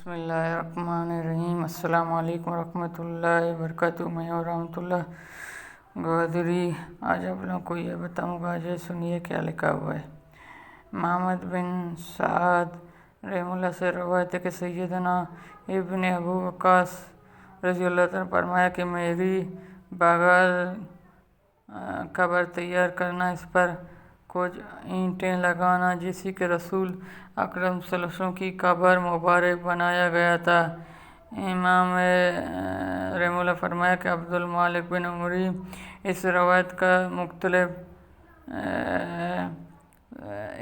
بسم اللہ الرحمن الرحیم۔ السلام علیکم ورحمۃ اللہ وبرکاتہ۔ میں اور رحمۃ اللہ گوادری آج آپ لوگوں کو یہ بتاؤں گا، جو سنیے کیا لکھا ہوا ہے۔ محمد بن سعد رحمہ اللہ سے روایت ہے کہ سیدنا ابن ابو وقاص رضی اللہ تعالیٰ فرمایا کہ میری بغل قبر تیار کرنا، اس پر کچھ اینٹیں لگانا، جیسے کہ رسول اکرم صلی اللہ علیہ وسلم کی قبر مبارک بنایا گیا تھا۔ امام رحمہ اللہ فرمایا کہ عبد المالک بن عمری اس روایت کا مختلف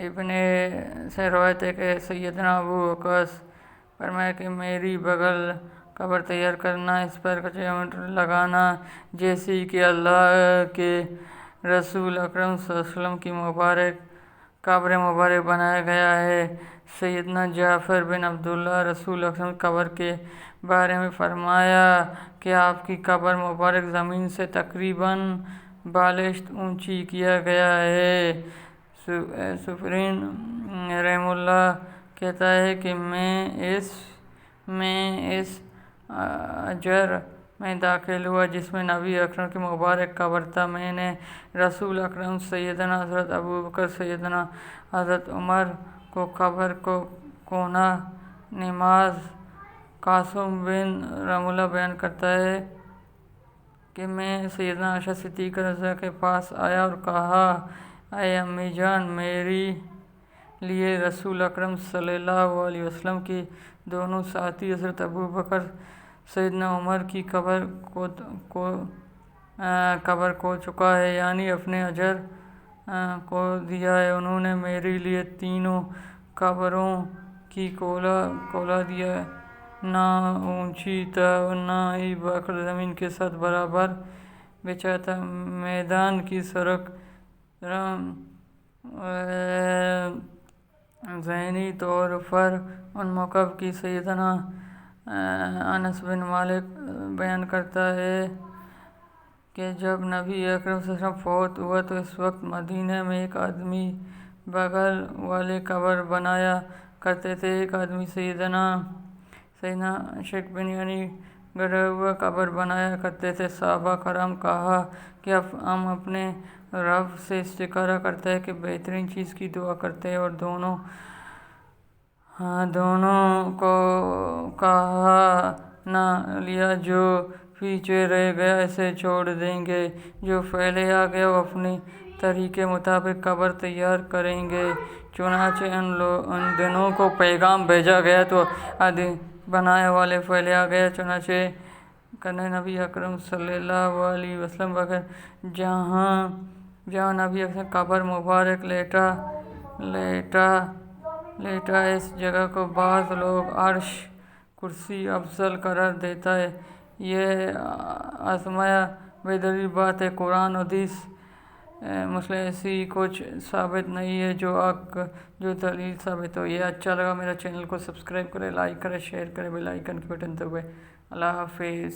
ابن سے روایت ہے کہ سیدنا ابو وقاص فرمایا کہ میری بغل قبر تیار کرنا، اس پر کچھ اینٹیں لگانا، جیسے کہ اللہ کے رسول اکرم صلی اللہ علیہ وسلم کی قبر مبارک بنایا گیا ہے۔ سیدنا جعفر بن عبداللہ رسول اکرم قبر کے بارے میں فرمایا کہ آپ کی قبر مبارک زمین سے تقریباً بالشت اونچی کیا گیا ہے۔ سفیان رحمہ اللہ کہتا ہے کہ میں اس اجر میں داخل ہوا جس میں نبی اکرم کی مبارک قبر تھا۔ میں نے رسول اکرم سیدنا حضرت ابو بکر، سیدنا حضرت عمر کو قبر کو کونا نماز۔ قاسم بن رحمہ اللہ بیان کرتا ہے کہ میں سیدنا عائشہ صدیقہ رضی اللہ عنہا کے پاس آیا اور کہا، اے امی جان، میرے لیے رسول اکرم صلی اللہ علیہ وسلم کے دونوں ساتھی حضرت ابو بکر، سیدنا عمر کی قبر کو چکا ہے، یعنی اپنے اجر کو دیا ہے۔ انہوں نے میرے لیے تینوں قبروں کی کولا دیا، نہ اونچی تھا اور نہ ہی بکر زمین کے ساتھ برابر بچھا تھا۔ میدان کی سڑک ذہنی طور پر ان موقف کی سیدنا انس بن مالک بیان کرتا ہے کہ جب نبی اکرم صلی اللہ علیہ وسلم فوت ہوا تو اس وقت مدینہ میں ایک آدمی بغل والے قبر بنایا کرتے تھے۔ ایک آدمی سیدنا شیخ بن یعنی گڑھا ہوا قبر بنایا کرتے تھے۔ صحابہ کرام کہا کہ ہم اپنے رب سے استخارہ کرتے ہیں کہ بہترین چیز کی دعا کرتے ہیں، اور دونوں کو کہا نہ لیا، جو پیچھے رہ گیا اسے چھوڑ دیں گے، جو پہلے آ گیا وہ اپنے طریقے مطابق قبر تیار کریں گے۔ چنانچہ ان دونوں کو پیغام بھیجا گیا تو آدمی بنانے والے پہلے آ گیا۔ چنانچہ نبی اکرم صلی اللہ علیہ وسلم وغیرہ جہاں نبی اکرم قبر مبارک لیٹا اس جگہ کو بعض لوگ عرش کرسی افضل قرار دیتا ہے۔ یہ ازمایہ بدلیل بات ہے۔ قرآن حدیث مسلم ایسی کچھ ثابت نہیں ہے جو دلیل ثابت ہو۔ یہ اچھا لگا میرا چینل کو سبسکرائب کریں، لائک کریں، شیئر کریں، بیل آئیکن کے بٹن دبائیں۔ اللہ حافظ۔